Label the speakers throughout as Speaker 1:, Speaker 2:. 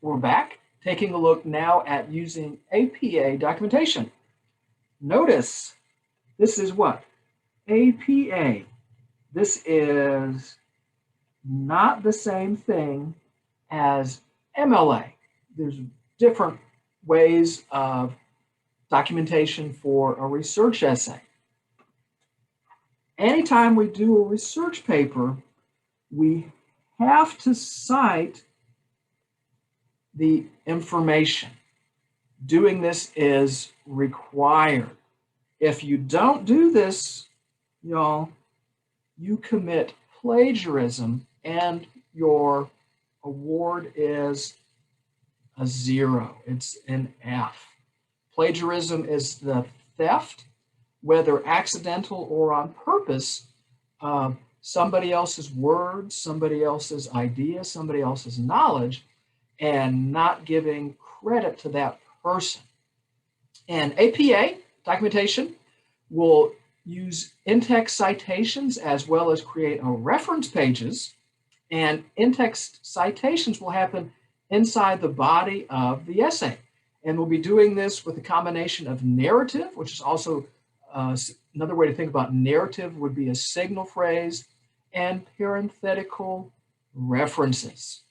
Speaker 1: We're back, taking a look now at using APA documentation. Notice this is what? APA. This is not the same thing as MLA. There's different ways of documentation for a research essay. Anytime we do a research paper, we have to cite the information. Doing this is required. If you don't do this, y'all, you commit plagiarism and your award is a 0. It's an F. Plagiarism is the theft, whether accidental or on purpose, somebody else's words, somebody else's idea, somebody else's knowledge, and not giving credit to that person. And APA documentation will use in-text citations as well as create a reference pages, and in-text citations will happen inside the body of the essay. And we'll be doing this with a combination of narrative, which is also another way to think about narrative would be a signal phrase, and parenthetical references.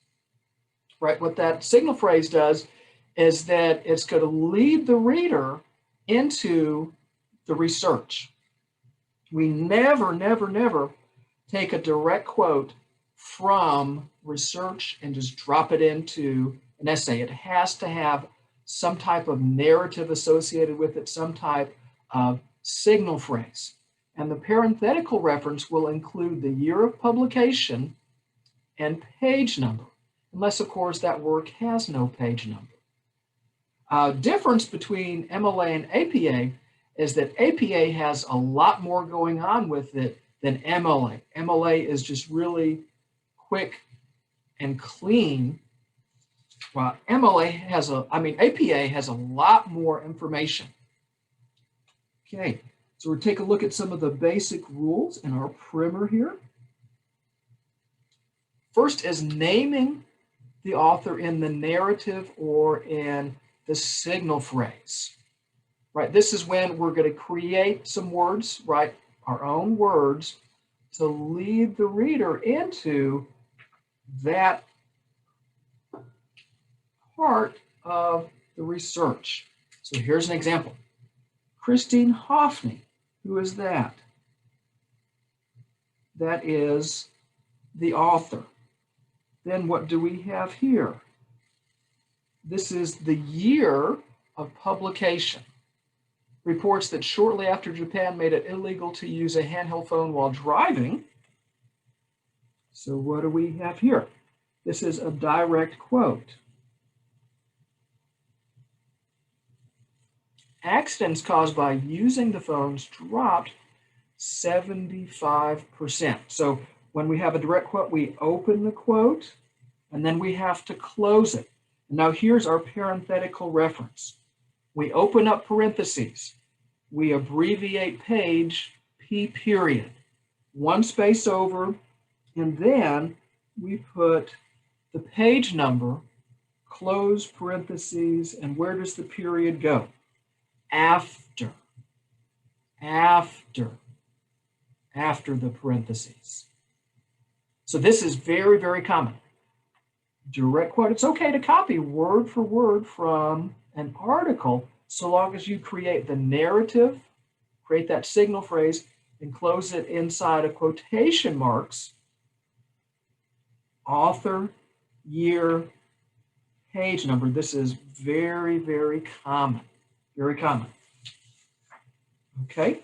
Speaker 1: Right, what that signal phrase does is that it's going to lead the reader into the research. We never take a direct quote from research and just drop it into an essay. It has to have some type of narrative associated with it, some type of signal phrase. And the parenthetical reference will include the year of publication and page number, unless, of course, that work has no page number. Difference between MLA and APA is that APA has a lot more going on with it than MLA. MLA is just really quick and clean. Well, APA has a lot more information. Okay, so we'll take a look at some of the basic rules in our primer here. First is naming the author in the narrative or in the signal phrase. Right, this is when we're going to create some words, right, our own words, to lead the reader into that part of the research. So here's an example. Christine Hoffney, who is that? That is the author. Then what do we have here? This is the year of publication. Reports that shortly after Japan made it illegal to use a handheld phone while driving. So what do we have here? This is a direct quote. Accidents caused by using the phones dropped 75%. So when we have a direct quote, we open the quote and then we have to close it. Now here's our parenthetical reference. We open up parentheses. We abbreviate page, P period, one space over, and then we put the page number, close parentheses, and where does the period go? After the parentheses. So this is very, very common. Direct quote, it's okay to copy word for word from an article so long as you create the narrative, create that signal phrase, and close it inside of quotation marks, author, year, page number. This is very, very common. Very common. Okay.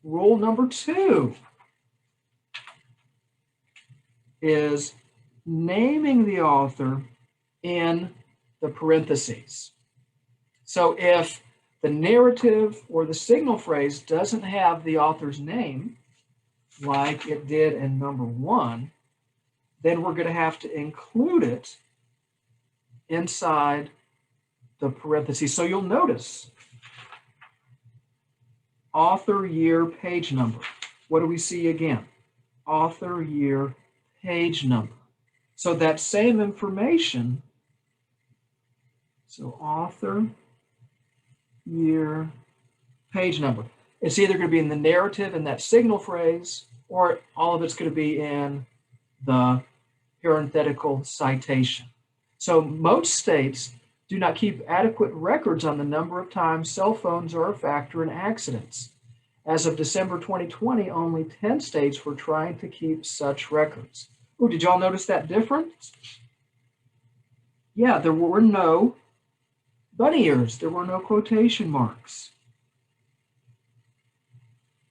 Speaker 1: Rule number 2 is naming the author in the parentheses. So if the narrative or the signal phrase doesn't have the author's name, like it did in number 1, then we're going to have to include it inside the parentheses. So you'll notice author, year, page number. What do we see again? Author, year, page number. So that same information So author, year, page number. It's either going to be in the narrative in that signal phrase, or all of it's going to be in the parenthetical citation. So most states do not keep adequate records on the number of times cell phones are a factor in accidents. As of December 2020, only 10 states were trying to keep such records. Oh, did y'all notice that difference? Yeah, there were no bunny ears. There were no quotation marks.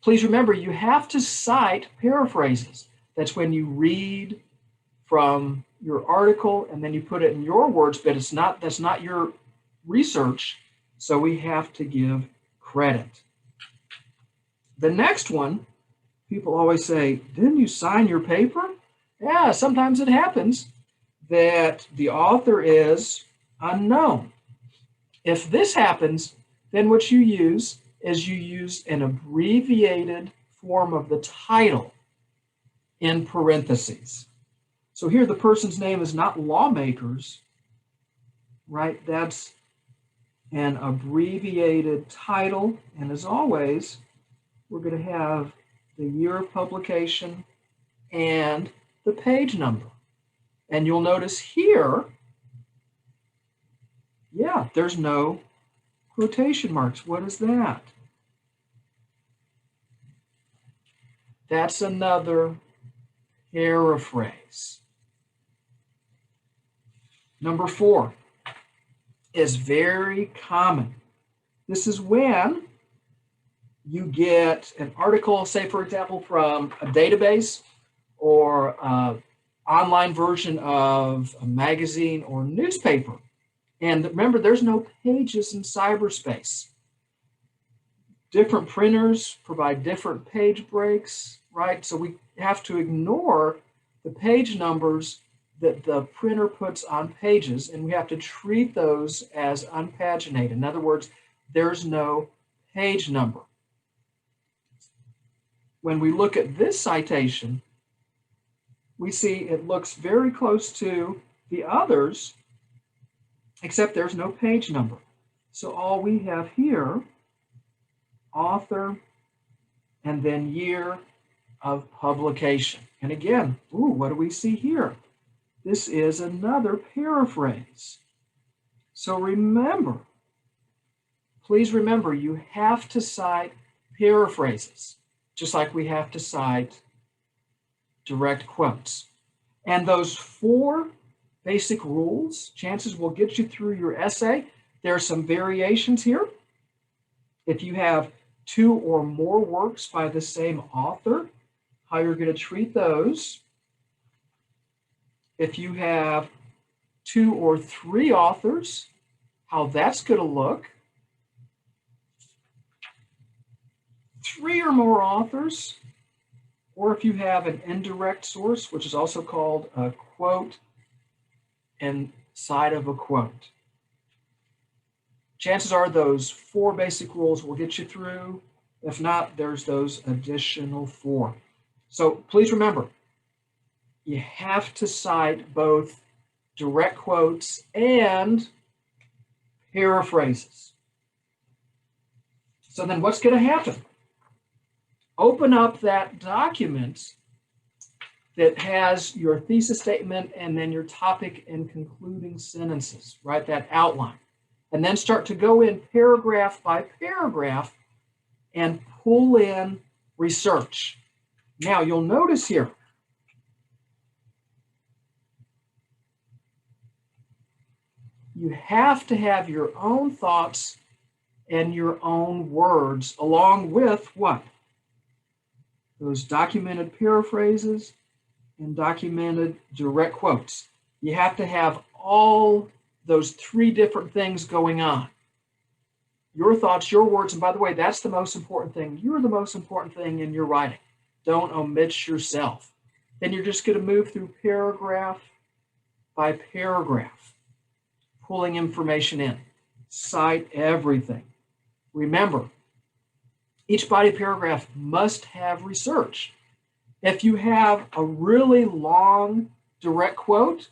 Speaker 1: Please remember, you have to cite paraphrases. That's when you read from your article and then you put it in your words, but that's not your research, so we have to give credit. The next one, people always say, didn't you sign your paper? Yeah, sometimes it happens that the author is unknown. If this happens, then what you use is you use an abbreviated form of the title in parentheses. So here the person's name is not lawmakers, right? That's an abbreviated title. And as always, we're going to have the year of publication and the page number. And you'll notice here, yeah, there's no quotation marks. What is that? That's another paraphrase. Number 4 is very common. This is when you get an article, say for example, from a database or an online version of a magazine or newspaper. And remember, there's no pages in cyberspace. Different printers provide different page breaks, right? So we have to ignore the page numbers that the printer puts on pages, and we have to treat those as unpaginated. In other words, there's no page number. When we look at this citation, we see it looks very close to the others, except there's no page number. So all we have here, author, and then year of publication. And again, ooh, what do we see here? This is another paraphrase. So remember, please remember, you have to cite paraphrases, just like we have to cite direct quotes. And those 4 basic rules, chances will get you through your essay. There are some variations here. If you have 2 or more works by the same author, how you're going to treat those. If you have 2 or 3 authors, how that's going to look. 3 or more authors, or if you have an indirect source, which is also called a quote inside of a quote. Chances are those 4 basic rules will get you through. If not, there's those additional 4. So please remember, you have to cite both direct quotes and paraphrases. So then what's going to happen? Open up that document that has your thesis statement and then your topic and concluding sentences, right? That outline. And then start to go in paragraph by paragraph and pull in research. Now you'll notice here, you have to have your own thoughts and your own words along with what? Those documented paraphrases and documented direct quotes. You have to have all those 3 different things going on. Your thoughts, your words, and by the way, that's the most important thing. You're the most important thing in your writing. Don't omit yourself. Then you're just going to move through paragraph by paragraph, pulling information in. Cite everything. Remember, each body paragraph must have research. If you have a really long direct quote,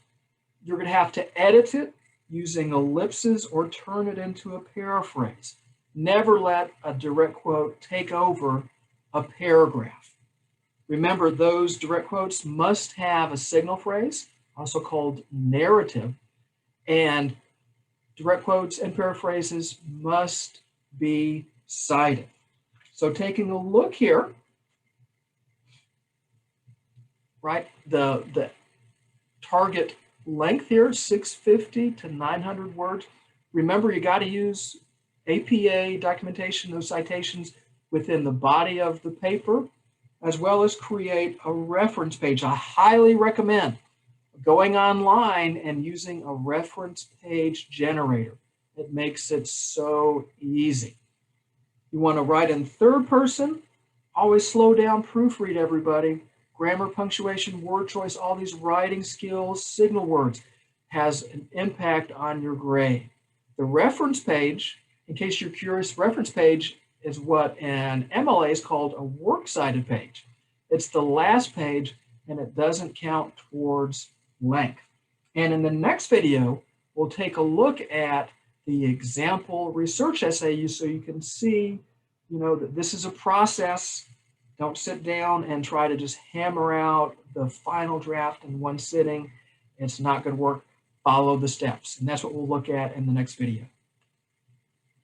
Speaker 1: you're going to have to edit it using ellipses or turn it into a paraphrase. Never let a direct quote take over a paragraph. Remember, those direct quotes must have a signal phrase, also called narrative, and direct quotes and paraphrases must be cited. So taking a look here, right, the target length here, 650 to 900 words. Remember, you got to use APA documentation, those citations within the body of the paper, as well as create a reference page. I highly recommend going online and using a reference page generator. It makes it so easy. You want to write in third person, always slow down, proofread, everybody. Grammar, punctuation, word choice, all these writing skills, signal words has an impact on your grade. The reference page, in case you're curious, reference page is what in MLA is called a works cited page. It's the last page and it doesn't count towards length. And in the next video, we'll take a look at the example research essay so you can see, that this is a process. Don't sit down and try to just hammer out the final draft in one sitting. It's not going to work. Follow the steps. And that's what we'll look at in the next video.